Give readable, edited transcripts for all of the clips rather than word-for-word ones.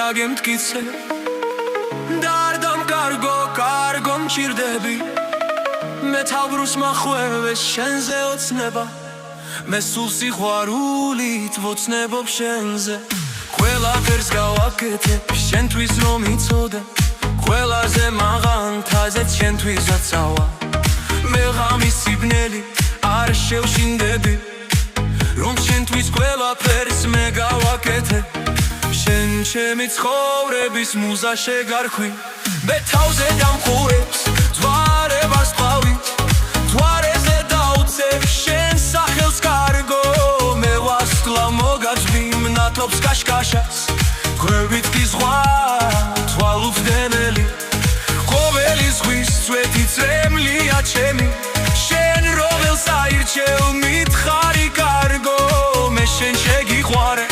გაგემტკიცე და არ დამკარგო მჭირდები მე თავბრუს მახვევეს შენზე ოცნება მე სულ სიყვარულით ვოცნებობ შენზე ყველაფერს გავაკეთებ შენთვის რომ იცოდე ყველაზე მაღალ მთაზეც შენთვისაც ავა მე ღამის სიბნელი არ შევშინდები რომ შენთვის ყველაფერს მე გავაკეთებ შენ ჩემი ცხოვრების მუზა შეგარქვი მე თავზე დამყურებს ძვარებას ყავით ძვარეზე დაუწევ შენ სახელს კარგო მე ვასკლა მოგაძვი მნათობს კაშკაშას გვერდით კი ზღვა თვალუს დემელი ყოველი ზღვის წვეთი წრემლია ჩემი შენ რომელს აირჩევ მითხარი კარგო მე შენ შეგიყვარე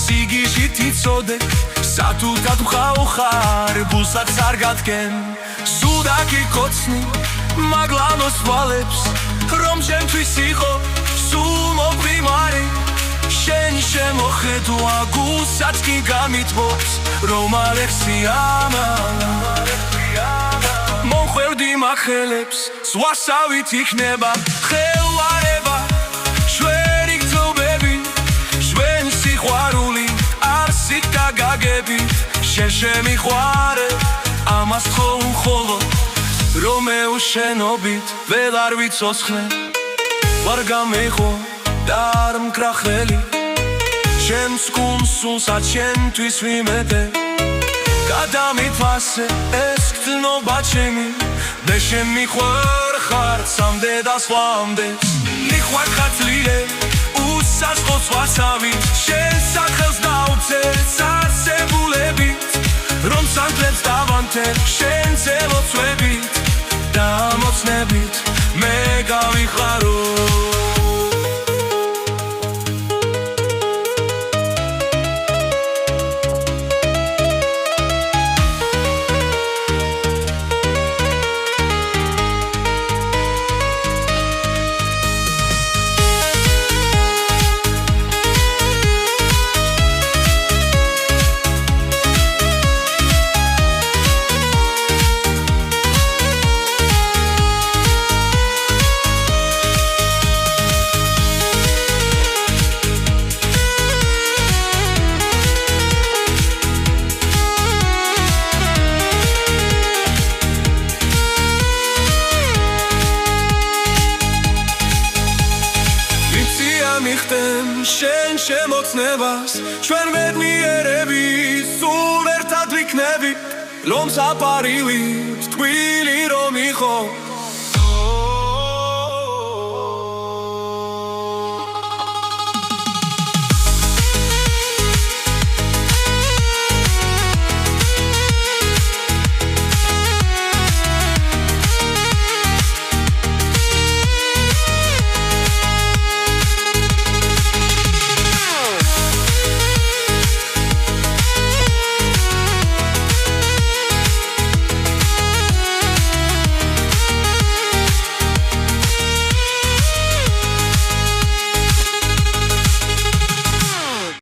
სიგიჟით იცოდე სათულთად ვხავხარ ბულსაც არ გადგენ სუდაკი კოცნი მაგლანოს ვალებს რომ შენთვის იყო სულ მოგვიმარი შენ შემოხედვა გულსაც კი გამიტბობს რომ ალექსიამა მომხვერდი მახელებს ზღვასავით იქნება ხელვარება შვერი გრძობები შვენ სიყვარული არსით გაგაგებით შენ შემიყვარე ამას ხოლო რომ ეუშენობით ველარ ვიცოცხლე ვარ გამეხო და არ მკრახელი ჩემს კუნსულსაც შენთვის ვიმეტე გადამიფასე ეს გრძნობა ჩემი და შენ მიყვარხარ სამდე და სხვამდე მიყვარ ხათლილე უსასყო ზღვასავით შენ სახელს დავწერ წარსებულებით რომ სანთლებს დავანთებ შენ ზელოცვებით და მოცნებით მე გავიხარო შენ შემოცნებას ჩვენ ვერნიერები სულ ერთად ვიქნებით რომ საპარილით თბილი რომ იყო